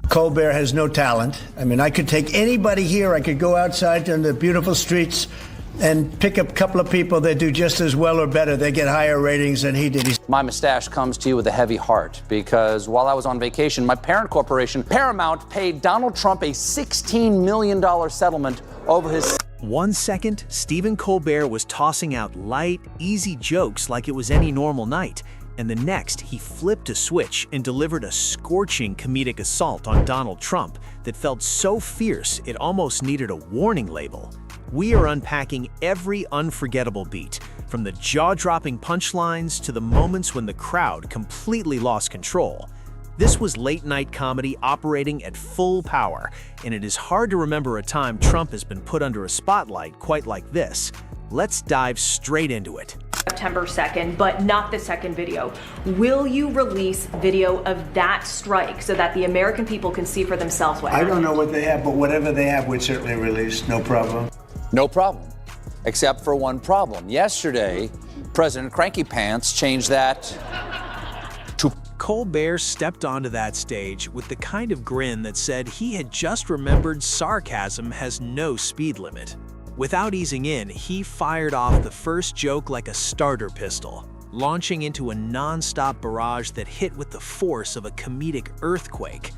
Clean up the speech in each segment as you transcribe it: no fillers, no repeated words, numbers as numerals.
Colbert has no talent. I mean, I could take anybody here. I could go outside in the beautiful streets and pick up a couple of people that do just as well or better. They get higher ratings than he did. My mustache comes to you with a heavy heart because while I was on vacation, my parent corporation, Paramount, paid Donald Trump a $16 million settlement over his... 1 second, Stephen Colbert was tossing out light, easy jokes like it was any normal night. And the next, he flipped a switch and delivered a scorching comedic assault on Donald Trump that felt so fierce it almost needed a warning label. We are unpacking every unforgettable beat, from the jaw-dropping punchlines to the moments when the crowd completely lost control. This was late-night comedy operating at full power, and it is hard to remember a time Trump has been put under a spotlight quite like this. Let's dive straight into it. September 2nd, but not the second video. Will you release video of that strike so that the American people can see for themselves what happened? I don't know what they have, but whatever they have, we'd certainly release. No problem. No problem, except for one problem. Yesterday, President Cranky Pants changed that to... Colbert stepped onto that stage with the kind of grin that said he had just remembered sarcasm has no speed limit. Without easing in, he fired off the first joke like a starter pistol, launching into a non-stop barrage that hit with the force of a comedic earthquake.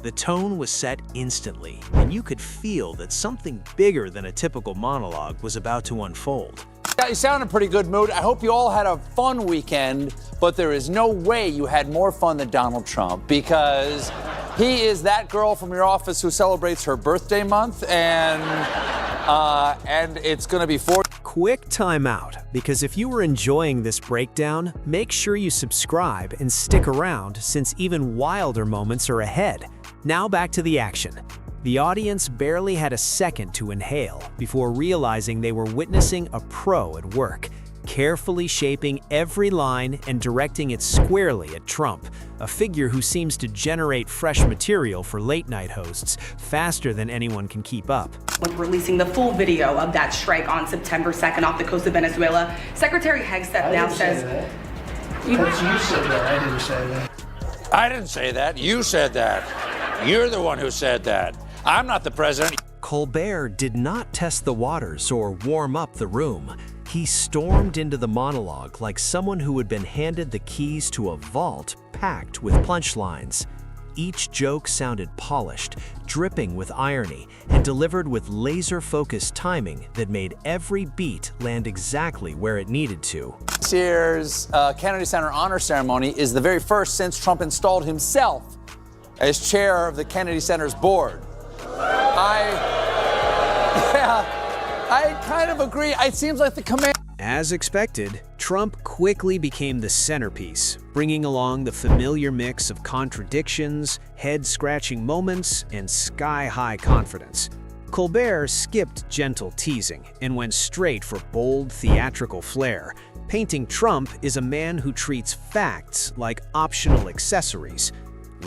The tone was set instantly, and you could feel that something bigger than a typical monologue was about to unfold. You sound in a pretty good mood. I hope you all had a fun weekend, but there is no way you had more fun than Donald Trump, because he is that girl from your office who celebrates her birthday month, and it's going to be 4. Quick timeout, because if you were enjoying this breakdown, make sure you subscribe and stick around since even wilder moments are ahead. Now back to the action. The audience barely had a second to inhale before realizing they were witnessing a pro at work, carefully shaping every line and directing it squarely at Trump, a figure who seems to generate fresh material for late-night hosts faster than anyone can keep up. With releasing the full video of that strike on September 2nd off the coast of Venezuela, Secretary Hegseth now says... You said that. I didn't say that. I didn't say that. You said that. You're the one who said that. I'm not the president. Colbert did not test the waters or warm up the room. He stormed into the monologue like someone who had been handed the keys to a vault packed with punchlines. Each joke sounded polished, dripping with irony, and delivered with laser-focused timing that made every beat land exactly where it needed to. This year's Kennedy Center Honor Ceremony is the very first since Trump installed himself as chair of the Kennedy Center's board. I kind of agree. It seems like the command... As expected, Trump quickly became the centerpiece, bringing along the familiar mix of contradictions, head-scratching moments, and sky-high confidence. Colbert skipped gentle teasing and went straight for bold theatrical flair, painting Trump as a man who treats facts like optional accessories.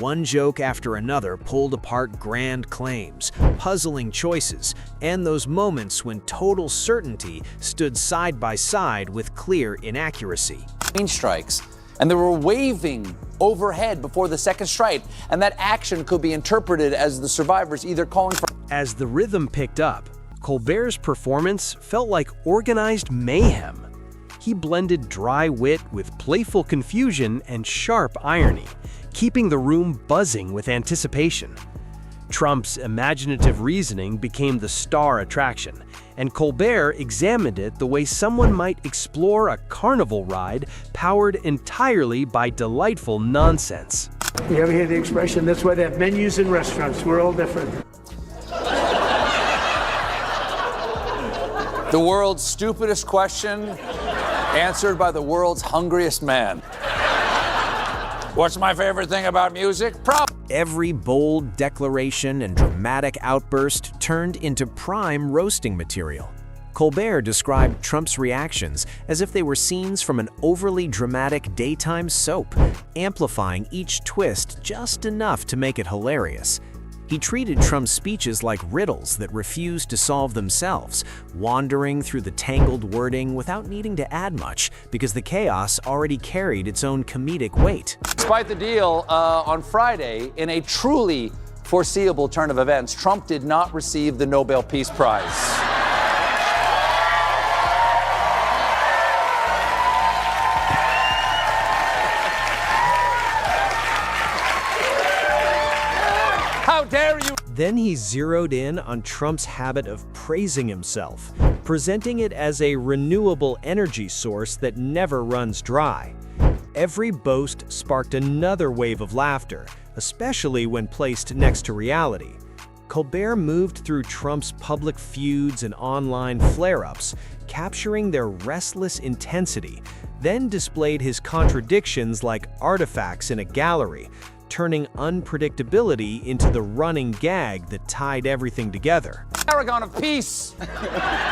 One joke after another pulled apart grand claims, puzzling choices, and those moments when total certainty stood side by side with clear inaccuracy. Strikes, and they were waving overhead before the second strike, and that action could be interpreted as the survivors either calling for... As the rhythm picked up, Colbert's performance felt like organized mayhem. He blended dry wit with playful confusion and sharp irony, keeping the room buzzing with anticipation. Trump's imaginative reasoning became the star attraction, and Colbert examined it the way someone might explore a carnival ride powered entirely by delightful nonsense. You ever hear the expression, that's why they have menus in restaurants, we're all different. The world's stupidest question answered by the world's hungriest man. What's my favorite thing about music? Every bold declaration and dramatic outburst turned into prime roasting material. Colbert described Trump's reactions as if they were scenes from an overly dramatic daytime soap, amplifying each twist just enough to make it hilarious. He treated Trump's speeches like riddles that refused to solve themselves, wandering through the tangled wording without needing to add much because the chaos already carried its own comedic weight. Despite the deal on Friday, in a truly foreseeable turn of events, Trump did not receive the Nobel Peace Prize. How dare you! Then he zeroed in on Trump's habit of praising himself, presenting it as a renewable energy source that never runs dry. Every boast sparked another wave of laughter, especially when placed next to reality. Colbert moved through Trump's public feuds and online flare-ups, capturing their restless intensity, then displayed his contradictions like artifacts in a gallery, turning unpredictability into the running gag that tied everything together. Paragon of peace.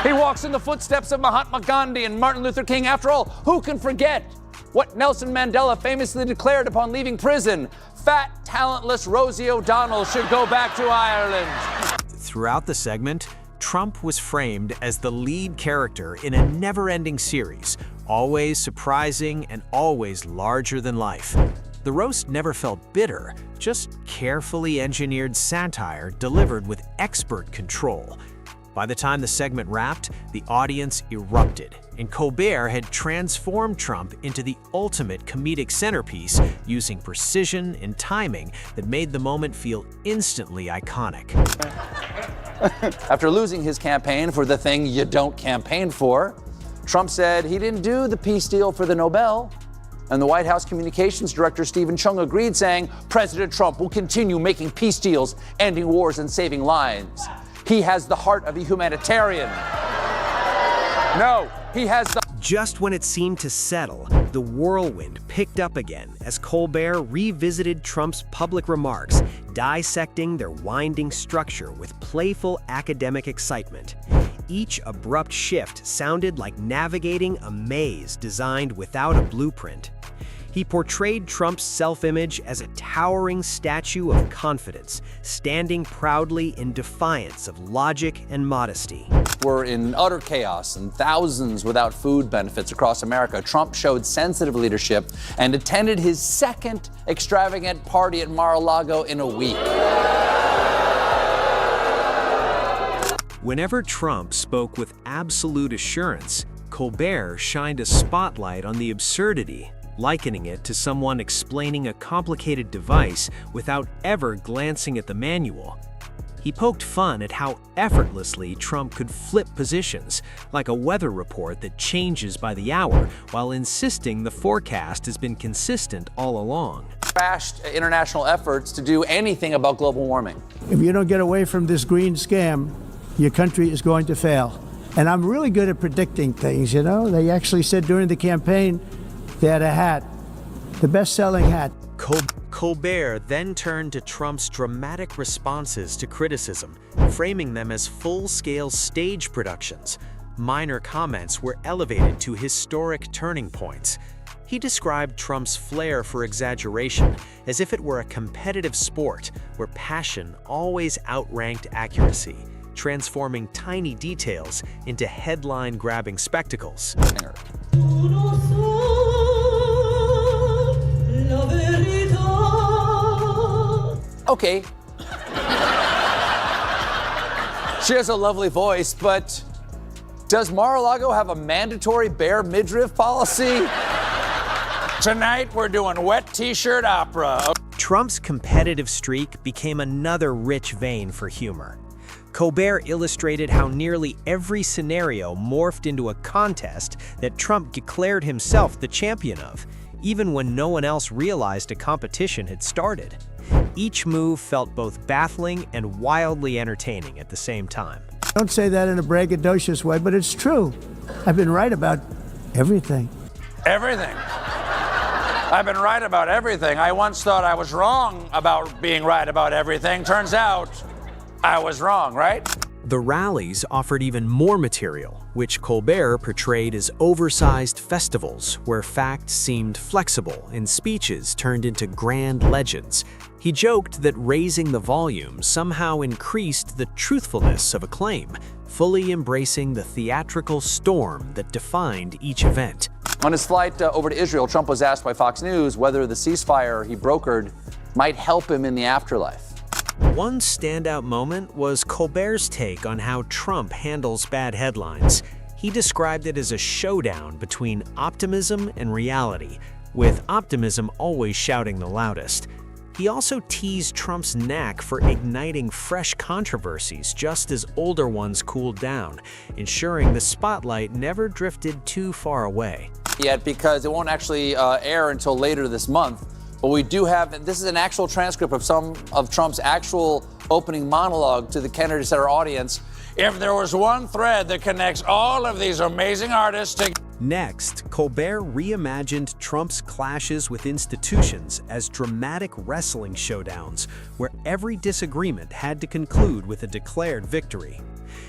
He walks in the footsteps of Mahatma Gandhi and Martin Luther King. After all, who can forget what Nelson Mandela famously declared upon leaving prison? Fat, talentless Rosie O'Donnell should go back to Ireland. Throughout the segment, Trump was framed as the lead character in a never-ending series, always surprising and always larger than life. The roast never felt bitter, just carefully engineered satire delivered with expert control. By the time the segment wrapped, the audience erupted, and Colbert had transformed Trump into the ultimate comedic centerpiece using precision and timing that made the moment feel instantly iconic. After losing his campaign for the thing you don't campaign for, Trump said he didn't do the peace deal for the Nobel. And the White House Communications Director Stephen Chung agreed, saying President Trump will continue making peace deals, ending wars and saving lives. He has the heart of a humanitarian. No, he has the... Just when it seemed to settle, the whirlwind picked up again as Colbert revisited Trump's public remarks, dissecting their winding structure with playful academic excitement. Each abrupt shift sounded like navigating a maze designed without a blueprint. He portrayed Trump's self-image as a towering statue of confidence, standing proudly in defiance of logic and modesty. We're in utter chaos and thousands without food benefits across America. Trump showed sensitive leadership and attended his second extravagant party at Mar-a-Lago in a week. Whenever Trump spoke with absolute assurance, Colbert shined a spotlight on the absurdity, likening it to someone explaining a complicated device without ever glancing at the manual. He poked fun at how effortlessly Trump could flip positions, like a weather report that changes by the hour, while insisting the forecast has been consistent all along. Trashed international efforts to do anything about global warming. If you don't get away from this green scam, your country is going to fail. And I'm really good at predicting things, you know? They actually said during the campaign they had a hat, the best-selling hat. Colbert then turned to Trump's dramatic responses to criticism, framing them as full-scale stage productions. Minor comments were elevated to historic turning points. He described Trump's flair for exaggeration as if it were a competitive sport where passion always outranked accuracy, transforming tiny details into headline-grabbing spectacles. Okay. She has a lovely voice, but does Mar-a-Lago have a mandatory bare midriff policy? Tonight we're doing wet t-shirt opera. Trump's competitive streak became another rich vein for humor. Colbert illustrated how nearly every scenario morphed into a contest that Trump declared himself the champion of, even when no one else realized a competition had started. Each move felt both baffling and wildly entertaining at the same time. Don't say that in a braggadocious way, but it's true. I've been right about everything. Everything. I've been right about everything. I once thought I was wrong about being right about everything. Turns out I was wrong, right? The rallies offered even more material, which Colbert portrayed as oversized festivals where facts seemed flexible and speeches turned into grand legends. He joked that raising the volume somehow increased the truthfulness of a claim, fully embracing the theatrical storm that defined each event. On his flight over to Israel, Trump was asked by Fox News whether the ceasefire he brokered might help him in the afterlife. One standout moment was Colbert's take on how Trump handles bad headlines. He described it as a showdown between optimism and reality, with optimism always shouting the loudest. He also teased Trump's knack for igniting fresh controversies just as older ones cooled down, ensuring the spotlight never drifted too far away. Yet, because it won't actually air until later this month. But we do have, this is an actual transcript of some of Trump's actual opening monologue to the Kennedy Center audience. If there was one thread that connects all of these amazing artists together. Next, Colbert reimagined Trump's clashes with institutions as dramatic wrestling showdowns, where every disagreement had to conclude with a declared victory.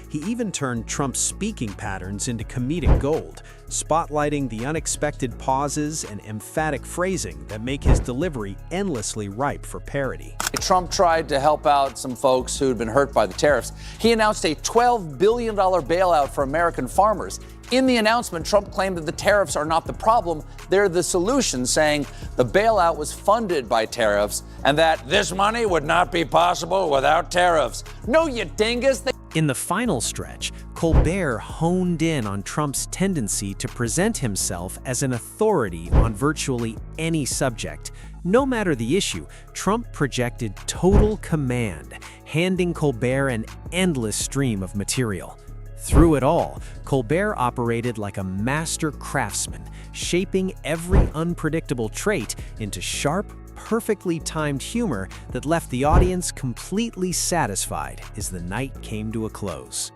He even turned Trump's speaking patterns into comedic gold, spotlighting the unexpected pauses and emphatic phrasing that make his delivery endlessly ripe for parody. Trump tried to help out some folks who'd been hurt by the tariffs. He announced a $12 billion bailout for American farmers. In the announcement, Trump claimed that the tariffs are not the problem, they're the solution, saying the bailout was funded by tariffs and that this money would not be possible without tariffs. No, you dingus! In the final stretch, Colbert honed in on Trump's tendency to present himself as an authority on virtually any subject. No matter the issue, Trump projected total command, handing Colbert an endless stream of material. Through it all, Colbert operated like a master craftsman, shaping every unpredictable trait into sharp, perfectly timed humor that left the audience completely satisfied as the night came to a close.